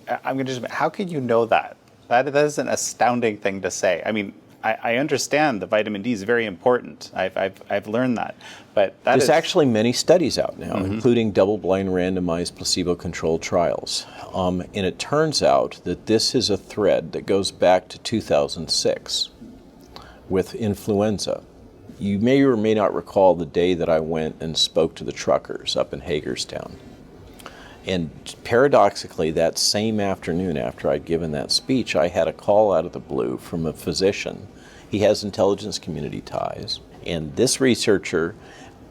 I'm going to just, how could you know that? That is an astounding thing to say. I mean, I understand the vitamin D is very important. I've learned that, but there's actually many studies out now, including double-blind randomized placebo-controlled trials. And it turns out that this is a thread that goes back to 2006 with influenza. You may or may not recall the day that I went and spoke to the truckers up in Hagerstown. And paradoxically, that same afternoon after I'd given that speech, I had a call out of the blue from a physician. He has intelligence community ties. And this researcher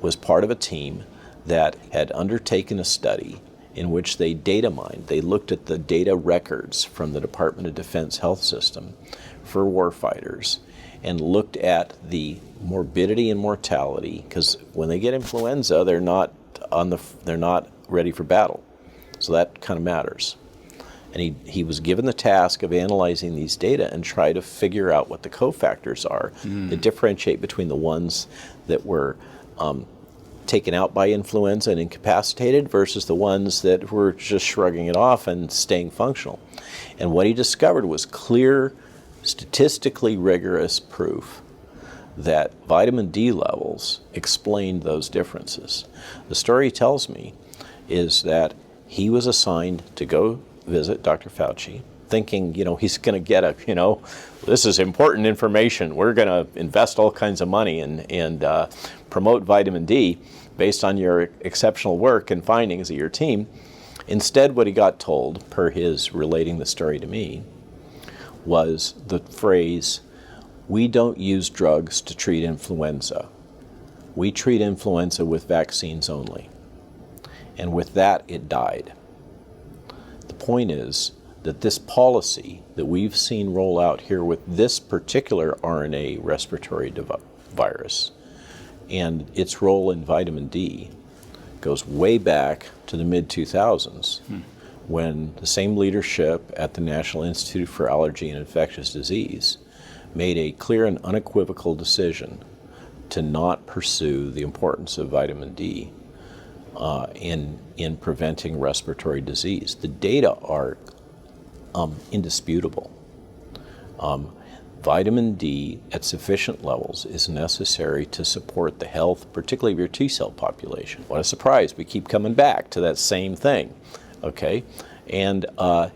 was part of a team that had undertaken a study in which they data mined. They looked at the data records from the Department of Defense health system for warfighters and looked at the morbidity and mortality, because when they get influenza, they're not ready for battle. So that kind of matters. And he was given the task of analyzing these data and try to figure out what the cofactors are that differentiate between the ones that were taken out by influenza and incapacitated versus the ones that were just shrugging it off and staying functional. And what he discovered was clear, statistically rigorous proof that vitamin D levels explained those differences. The story he tells me is that he was assigned to go visit Dr. Fauci, thinking, he's going to get this is important information. We're going to invest all kinds of money and promote vitamin D based on your exceptional work and findings of your team. Instead, what he got told, per his relating the story to me, was the phrase, "We don't use drugs to treat influenza. We treat influenza with vaccines only." And with that, it died. The point is that this policy that we've seen roll out here with this particular RNA respiratory virus and its role in vitamin D goes way back to the mid-2000s when the same leadership at the National Institute for Allergy and Infectious Disease made a clear and unequivocal decision to not pursue the importance of vitamin D in preventing respiratory disease. The data are indisputable. Vitamin D at sufficient levels is necessary to support the health, particularly of your T-cell population. What a surprise, we keep coming back to that same thing, okay? And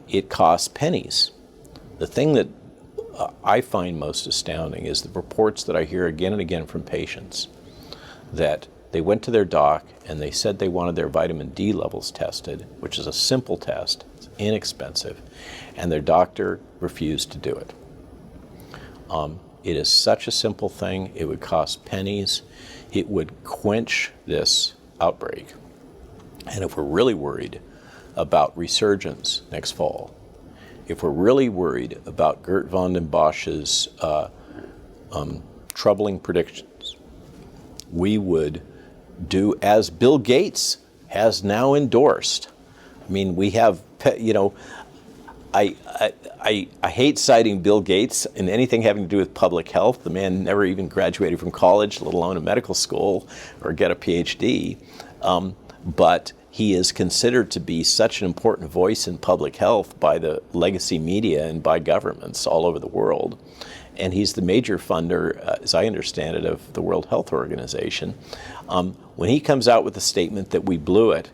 it costs pennies. The thing that I find most astounding is the reports that I hear again and again from patients that they went to their doc and they said they wanted their vitamin D levels tested, which is a simple test, it's inexpensive, and their doctor refused to do it. It is such a simple thing, it would cost pennies, it would quench this outbreak. And if we're really worried about resurgence next fall, if we're really worried about Geert von den Bosch's troubling predictions, we would do as Bill Gates has now endorsed. I mean, we have, I hate citing Bill Gates in anything having to do with public health. The man never even graduated from college, let alone a medical school or get a PhD. But he is considered to be such an important voice in public health by the legacy media and by governments all over the world. And he's the major funder, as I understand it, of the World Health Organization. When he comes out with the statement that we blew it,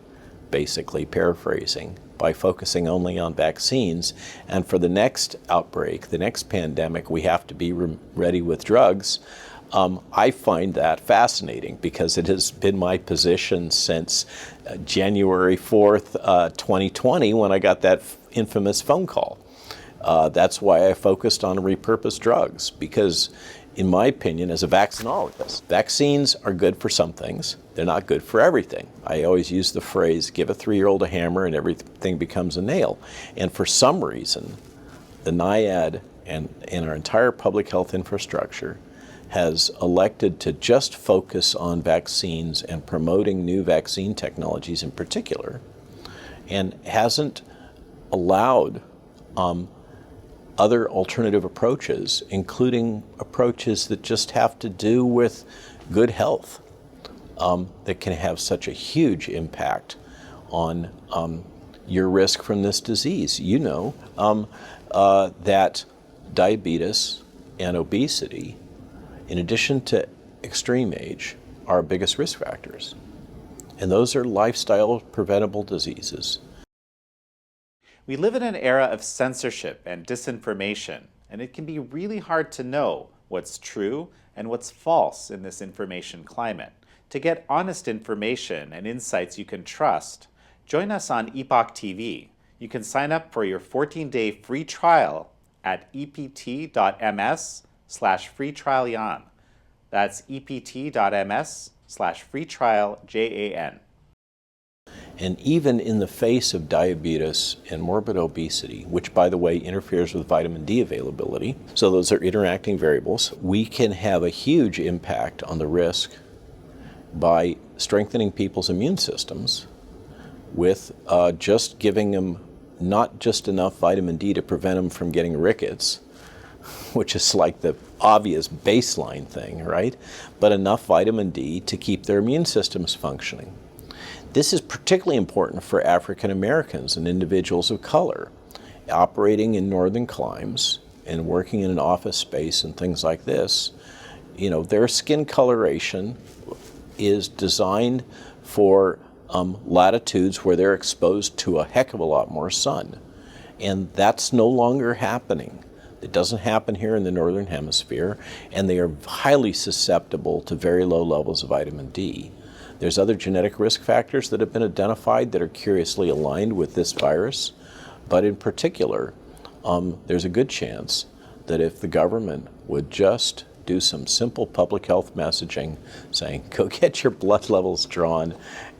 basically paraphrasing, by focusing only on vaccines, and for the next outbreak, the next pandemic, we have to be ready with drugs, I find that fascinating because it has been my position since January 4th, 2020, when I got that infamous phone call. That's why I focused on repurposed drugs, because in my opinion, as a vaccinologist, vaccines are good for some things. They're not good for everything. I always use the phrase, give a 3-year-old a hammer and everything becomes a nail. And for some reason, the NIAID and our entire public health infrastructure has elected to just focus on vaccines and promoting new vaccine technologies in particular, and hasn't allowed other alternative approaches, including approaches that just have to do with good health, that can have such a huge impact on your risk from this disease. You know that diabetes and obesity, in addition to extreme age, are our biggest risk factors. And those are lifestyle preventable diseases. We live in an era of censorship and disinformation, and it can be really hard to know what's true and what's false in this information climate. To get honest information and insights you can trust, join us on Epoch TV. You can sign up for your 14-day free trial at ept.ms/free trial Jan. That's ept.ms/free trial JAN. And even in the face of diabetes and morbid obesity, which, by the way, interferes with vitamin D availability, so those are interacting variables, we can have a huge impact on the risk by strengthening people's immune systems with just giving them not just enough vitamin D to prevent them from getting rickets, which is like the obvious baseline thing, right? But enough vitamin D to keep their immune systems functioning. This is particularly important for African Americans and individuals of color operating in northern climes and working in an office space and things like this. You know, their skin coloration is designed for latitudes where they're exposed to a heck of a lot more sun. And that's no longer happening. It doesn't happen here in the Northern Hemisphere, and they are highly susceptible to very low levels of vitamin D. There's other genetic risk factors that have been identified that are curiously aligned with this virus, but in particular, there's a good chance that if the government would just do some simple public health messaging saying, go get your blood levels drawn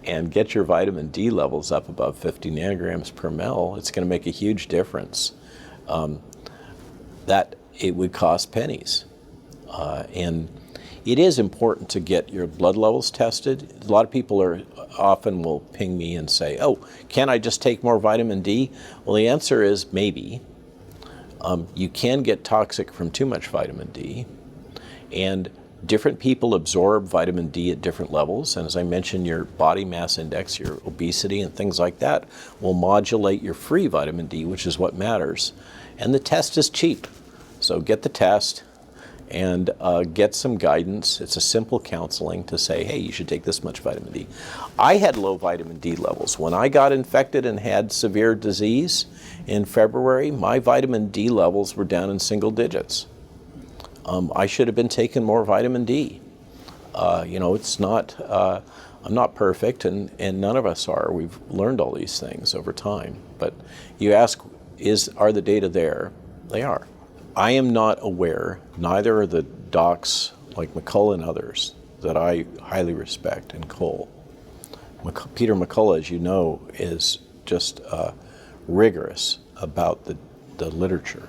and get your vitamin D levels up above 50 nanograms per mil, it's going to make a huge difference. That it would cost pennies. And it is important to get your blood levels tested. A lot of people often will ping me and say, oh, can't I just take more vitamin D? Well, the answer is maybe. You can get toxic from too much vitamin D. And different people absorb vitamin D at different levels. And as I mentioned, your body mass index, your obesity and things like that will modulate your free vitamin D, which is what matters. And the test is cheap. So get the test and get some guidance. It's a simple counseling to say, hey, you should take this much vitamin D. I had low vitamin D levels. When I got infected and had severe disease in February, my vitamin D levels were down in single digits. I should have been taking more vitamin D. It's not, I'm not perfect, and none of us are. We've learned all these things over time. But you ask, are the data there? They are. I am not aware, neither are the docs like McCullough and others that I highly respect, and Cole. Peter McCullough, as you know, is just rigorous about the literature.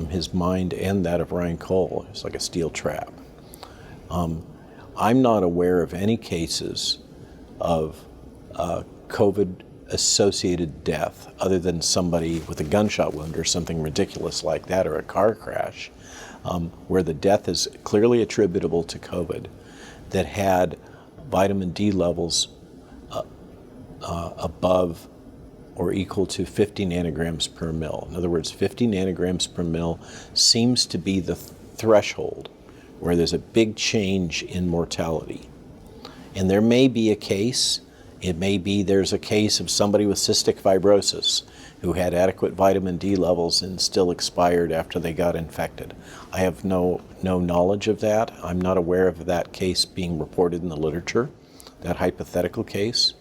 His mind and that of Ryan Cole is like a steel trap. I'm not aware of any cases of COVID-associated death other than somebody with a gunshot wound or something ridiculous like that, or a car crash, where the death is clearly attributable to COVID, that had vitamin D levels above or equal to 50 nanograms per mil. In other words, 50 nanograms per mil seems to be the threshold where there's a big change in mortality. And there may be a case, it may be there's a case of somebody with cystic fibrosis who had adequate vitamin D levels and still expired after they got infected. I have no knowledge of that. I'm not aware of that case being reported in the literature, that hypothetical case.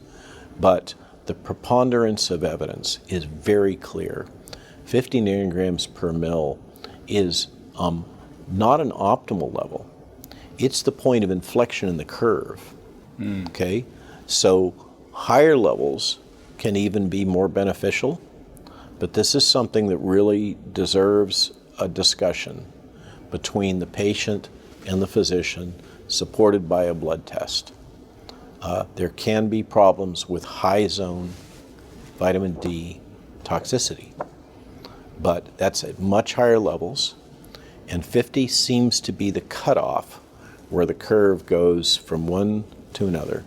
But the preponderance of evidence is very clear. 50 nanograms per mil is not an optimal level. It's the point of inflection in the curve. Okay? So higher levels can even be more beneficial, but this is something that really deserves a discussion between the patient and the physician, supported by a blood test. There can be problems with high zone vitamin D toxicity, but that's at much higher levels, and 50 seems to be the cutoff where the curve goes from one to another.